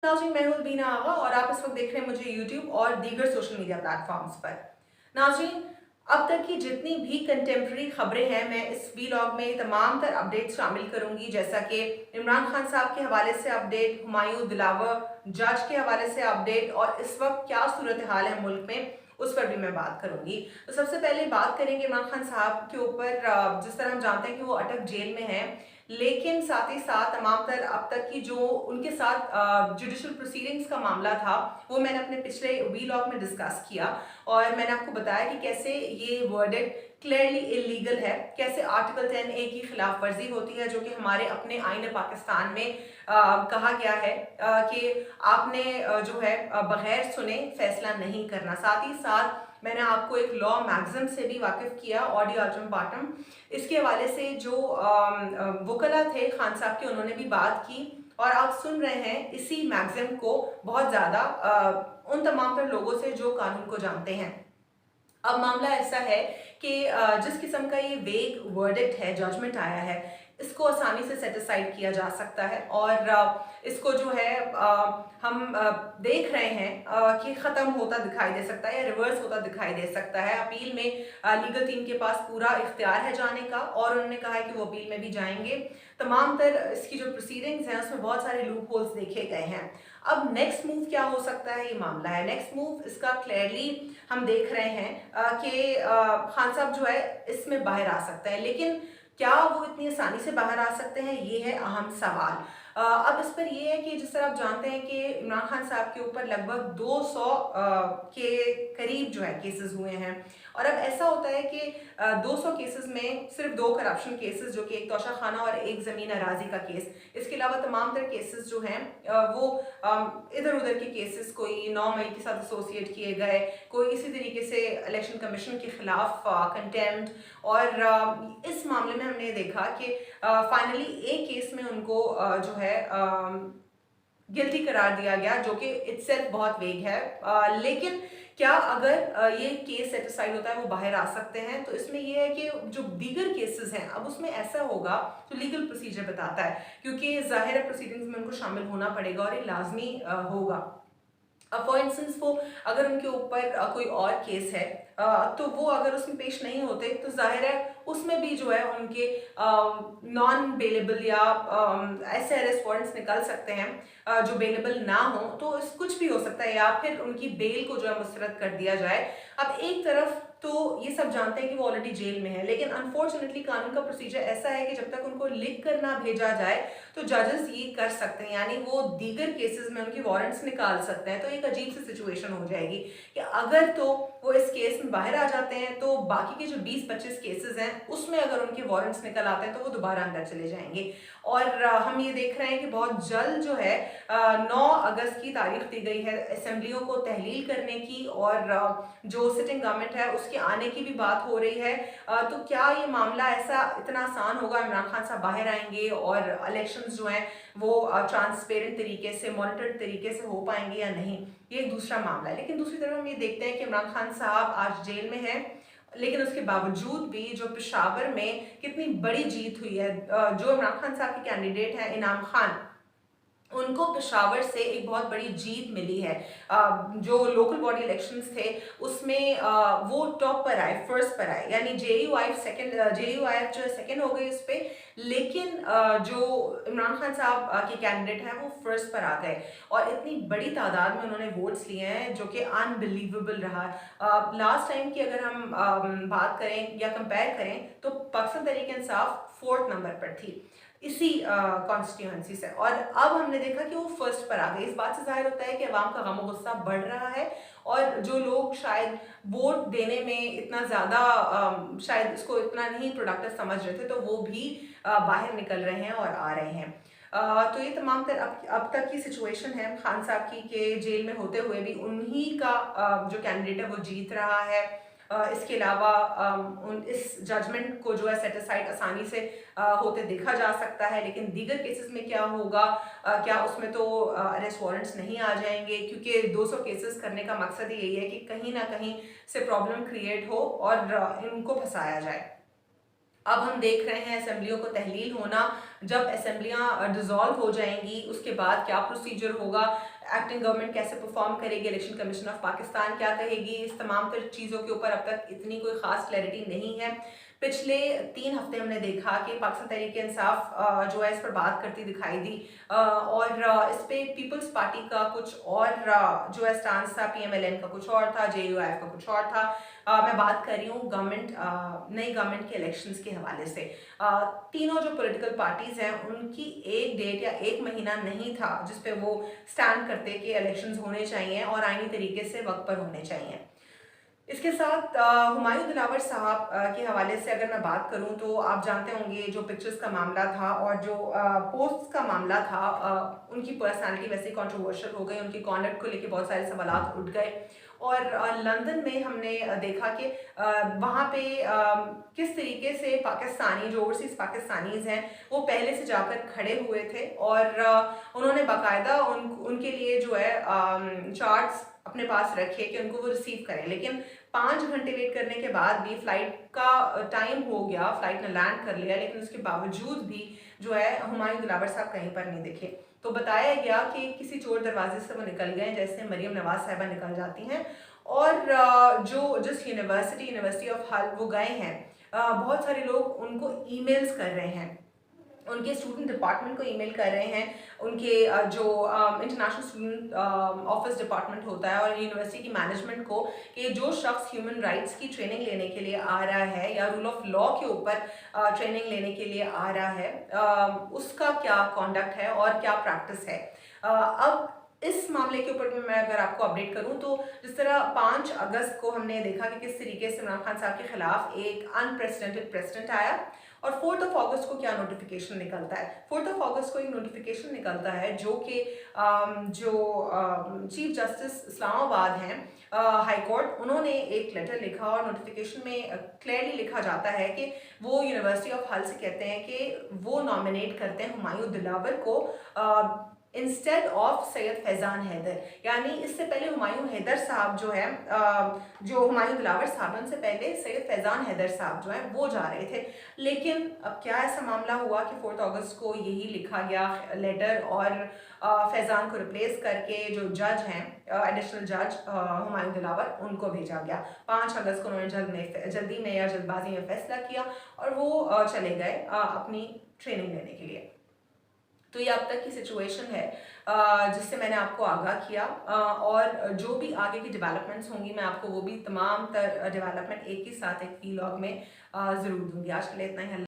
नाज़रीन, मैं हूं बीना आगा और आप इस वक्त देख रहे हैं मुझे यूट्यूब और दीगर सोशल मीडिया प्लेटफॉर्म्स पर। नाज़रीन, अब तक की जितनी भी कंटेम्प्रेरी खबरें हैं मैं इस वीलॉग में तमाम तर अपडेट्स शामिल करूंगी, जैसा कि इमरान खान साहब के हवाले से अपडेट, हुमायूं दिलावर जज के हवाले से अपडेट और इस वक्त क्या सूरत हाल है मुल्क में उस पर भी मैं बात करूंगी। तो सबसे पहले बात करेंगे इमरान खान साहब के ऊपर। जिस तरह हम जानते हैं कि वो अटक जेल में हैं, लेकिन साथ ही साथ तमाम तर अब तक की जो उनके साथ जुडिशल प्रोसीडिंग्स का मामला था वो मैंने अपने पिछले वीलॉग में डिस्कस किया और मैंने आपको बताया कि कैसे ये वर्डिक्ट क्लियरली इलीगल है, कैसे आर्टिकल 10A की खिलाफ वर्जी होती है जो कि हमारे अपने आईन पाकिस्तान में कहा गया है कि आपने जो है बगैर सुने फैसला नहीं करना। साथ ही साथ मैंने आपको एक लॉ मैगज़िन से भी वाकिफ किया, ऑडियो अल्टम पाटम, इसके हवाले से जो वकला थे खान साहब के, उन्होंने भी बात की और आप सुन रहे हैं इसी मैगज़िन को बहुत ज़्यादा उन तमाम तर लोगों से जो कानून को जानते हैं। अब मामला ऐसा है कि जिस किस्म का ये वेग वर्डिक्ट है, जजमेंट आया है, इसको आसानी से सेटिसाइड किया जा सकता है और इसको जो है हम देख रहे हैं कि ख़त्म होता दिखाई दे सकता है या रिवर्स होता दिखाई दे सकता है। अपील में लीगल टीम के पास पूरा इख्तियार है जाने का और उन्होंने कहा है कि वो अपील में भी जाएंगे। तमाम तर इसकी जो प्रोसीडिंग्स हैं उसमें बहुत सारे लूप होल्स देखे गए हैं। अब नेक्स्ट मूव क्या हो सकता है, ये मामला है। नेक्स्ट मूव इसका क्लियरली हम देख रहे हैं कि खान साहब जो है इसमें बाहर आ सकता है, लेकिन क्या वो इतनी आसानी से बाहर आ सकते हैं, ये है अहम सवाल। अब इस पर ये है कि जिस तरह आप जानते हैं कि इमरान खान साहब के ऊपर लगभग 200 के करीब जो है केसेस हुए हैं और अब ऐसा होता है कि 200 केसेस में सिर्फ 2 करप्शन केसेस, जो कि एक तोशा खाना और एक ज़मीन अराजी का केस, इसके अलावा तमाम तर केसेस जो हैं वो इधर उधर के केसेस, कोई 9 मई के साथ एसोसिएट किए गए, कोई इसी तरीके से इलेक्शन कमीशन के खिलाफ कंटेम्प्ट और इस मामले में हमने देखा कि फाइनली एक केस में उनको जो है गिल्टी करार दिया गया, जो कि इटसेल्फ बहुत वेग है। लेकिन क्या अगर ये केस सेटिसाइड होता है वो बाहर आ सकते हैं, तो इसमें ये है कि जो दीगर केसेस हैं अब उसमें ऐसा होगा तो लीगल प्रोसीजर बताता है, क्योंकि जाहिर है प्रोसीडिंग्स में उनको शामिल होना पड़ेगा और ये लाजमी होगा। अब फॉर इंस्टेंस वो अगर उनके ऊपर कोई और केस है तो वो अगर उसमें पेश नहीं होते तो जाहिर है उसमें भी जो है उनके नॉन बेलेबल या ऐसे अरेस्ट वारंट्स निकल सकते हैं जो बेलेबल ना हो, तो इस कुछ भी हो सकता है या फिर उनकी बेल को जो है मुस्तरद कर दिया जाए। अब एक तरफ तो ये सब जानते हैं कि वो ऑलरेडी जेल में है, लेकिन अनफॉर्चुनेटली कानून का प्रोसीजर ऐसा है कि जब तक उनको लिख कर ना भेजा जाए तो जजेस ये कर सकते हैं, यानी वो दीगर केसेस में उनकी वारंट्स निकाल सकते हैं। तो एक अजीब सी सिचुएशन हो जाएगी कि अगर तो वो इस केस में बाहर आ जाते हैं तो बाकी के जो 20-25 केसेस हैं उसमें अगर उनके वारंट्स निकल आते हैं तो वो दोबारा अंदर चले जाएंगे। और हम ये देख रहे हैं कि बहुत जल्द जो है 9 अगस्त की तारीख दी गई है असेंबलियों को तहलील करने की और जो सिटिंग गवर्नमेंट है उसके आने की भी बात हो रही है। तो क्या ये मामला ऐसा इतना आसान होगा, इमरान खान साहब बाहर आएंगे और इलेक्शंस जो हैं वो ट्रांसपेरेंट तरीके से, मॉनिटर्ड तरीके से हो पाएंगे या नहीं, ये एक दूसरा मामला है। लेकिन दूसरी तरफ हम ये देखते हैं कि इमरान खान साहब आज जेल में हैं, लेकिन उसके बावजूद भी जो पेशावर में कितनी बड़ी जीत हुई है, जो इमरान खान साहब के कैंडिडेट हैं इनाम खान, उनको पेशावर से एक बहुत बड़ी जीत मिली है। जो लोकल बॉडी इलेक्शंस थे उसमें वो टॉप पर आए, फर्स्ट पर आए, यानी JUIF जो है सेकेंड हो गई उस पर, लेकिन जो इमरान खान साहब के कैंडिडेट हैं वो फर्स्ट पर आ गए और इतनी बड़ी तादाद में उन्होंने वोट्स लिए हैं जो कि अनबिलीवेबल रहा। लास्ट टाइम की अगर हम बात करें या कंपेयर करें तो पाकिस्तान तहरीक इंसाफ 4th नंबर पर थी इसी कॉन्स्टिट्यूंसी से, और अब हमने देखा कि वो फर्स्ट पर आ गई। इस बात से जाहिर होता है कि अवाम का गम गुस्सा बढ़ रहा है और जो लोग शायद वोट देने में इतना ज़्यादा शायद इसको इतना नहीं प्रोडक्टिव समझ रहे थे तो वो भी बाहर निकल रहे हैं और आ रहे हैं। तो ये तमाम तर अब तक की सिचुएशन है खान साहब की कि जेल में होते हुए भी उन्हीं का जो कैंडिडेट है वो जीत रहा है। इसके अलावा इस जजमेंट को जो है सेटिसाइड आसानी से होते देखा जा सकता है, लेकिन दीगर केसेस में क्या होगा, क्या उसमें तो अरेस्ट वारंट्स नहीं आ जाएंगे, क्योंकि 200 केसेस करने का मकसद ही यही है कि कहीं ना कहीं से प्रॉब्लम क्रिएट हो और इनको फंसाया जाए। अब हम देख रहे हैं असेंबलियों को तहलील होना, जब असेंबलियां डिसॉल्व हो जाएंगी उसके बाद क्या प्रोसीजर होगा। एक्टिंग गवर्नमेंट कैसे परफॉर्म करेगी, इलेक्शन कमीशन ऑफ पाकिस्तान क्या कहेगी, इस तमाम तर चीज़ों के ऊपर अब तक इतनी कोई ख़ास क्लैरिटी नहीं है। पिछले 3 हफ्ते हमने देखा कि पाकिस्तान तहरीक-ए-इंसाफ जो है इस पर बात करती दिखाई दी, और इस पे पीपल्स पार्टी का कुछ और जो है स्टांस था, पीएमएलएन का कुछ और था, जेयूआईएफ का कुछ और था। मैं बात कर रही हूँ नई गवर्नमेंट के इलेक्शंस के हवाले से। तीनों जो पॉलिटिकल पार्टीज हैं उनकी एक डेट या एक महीना नहीं था जिस पे वो स्टैंड करते कि इलेक्शंस होने चाहिए और आईनी तरीके से वक्त पर होने चाहिए। इसके साथ हुमायूं दिलावर साहब के हवाले से अगर मैं बात करूं तो आप जानते होंगे जो पिक्चर्स का मामला था और जो पोस्ट का मामला था, उनकी पर्सनालिटी वैसे कंट्रोवर्शियल हो गई, उनकी कॉन्डक्ट को लेके बहुत सारे सवालात उठ गए। और लंदन में हमने देखा कि वहाँ पे किस तरीके से पाकिस्तानी जो ओवरसीज पाकिस्तानीज हैं वो पहले से जाकर खड़े हुए थे और उन्होंने बाकायदा उनके लिए जो है चार्ट्स अपने पास रखे कि उनको वो रिसीव करें। लेकिन 5 घंटे वेट करने के बाद भी फ्लाइट का टाइम हो गया, फ्लाइट ने लैंड कर लिया, लेकिन उसके बावजूद भी जो है हुमायूं दिलावर साहब कहीं पर नहीं दिखे। तो बताया गया कि किसी चोर दरवाजे से वो निकल गए जैसे मरियम नवाज साहिबा निकल जाती हैं। और जिस यूनिवर्सिटी ऑफ हल वो गए हैं, बहुत सारे लोग उनको ईमेल्स कर रहे हैं, उनके स्टूडेंट डिपार्टमेंट को ईमेल कर रहे हैं, उनके जो इंटरनेशनल स्टूडेंट ऑफिस डिपार्टमेंट होता है और यूनिवर्सिटी की मैनेजमेंट को कि जो शख्स ह्यूमन राइट्स की ट्रेनिंग लेने के लिए आ रहा है या रूल ऑफ लॉ के ऊपर ट्रेनिंग लेने के लिए आ रहा है, उसका क्या कॉन्डक्ट है और क्या प्रैक्टिस है। अब इस मामले के ऊपर मैं अगर आपको अपडेट करूं तो जिस तरह 5 अगस्त को हमने देखा कि किस तरीके से इमरान खान साहब के खिलाफ एक अनप्रेसिडेंटेड प्रेसिडेंट आया और 4 अगस्त को क्या नोटिफिकेशन निकलता है। 4 अगस्त को एक नोटिफिकेशन निकलता है जो कि चीफ जस्टिस इस्लामाबाद हैं, हाई कोर्ट, उन्होंने एक लेटर लिखा और नोटिफिकेशन में क्लियरली लिखा जाता है कि वो यूनिवर्सिटी ऑफ हल से कहते हैं कि वो नॉमिनेट करते हैं हुमायूं दिलावर को इंस्टेड ऑफ सैयद फैज़ान हैदर। यानी इससे पहले हुमायूं हैदर साहब जो है, जो हुमायूं दिलावर साहब उनसे पहले सैयद फैज़ान हैदर साहब जो है वो जा रहे थे। लेकिन अब क्या ऐसा मामला हुआ कि 4 अगस्त को यही लिखा गया लेटर और फैज़ान को रिप्लेस करके जो जज हैं, एडिशनल जज हुमायूं दिलावर, उनको भेजा गया। 5 अगस्त को उन्होंने जल्दी में या जल्दबाजी में फैसला किया और वो चले गए अपनी ट्रेनिंग लेने के लिए। तो ये अब तक की सिचुएशन है जिससे मैंने आपको आगाह किया, और जो भी आगे की डेवलपमेंट्स होंगी मैं आपको वो भी तमाम तर डेवलपमेंट एक ही साथ एक व्लॉग में ज़रूर दूंगी। आज के लिए इतना ही।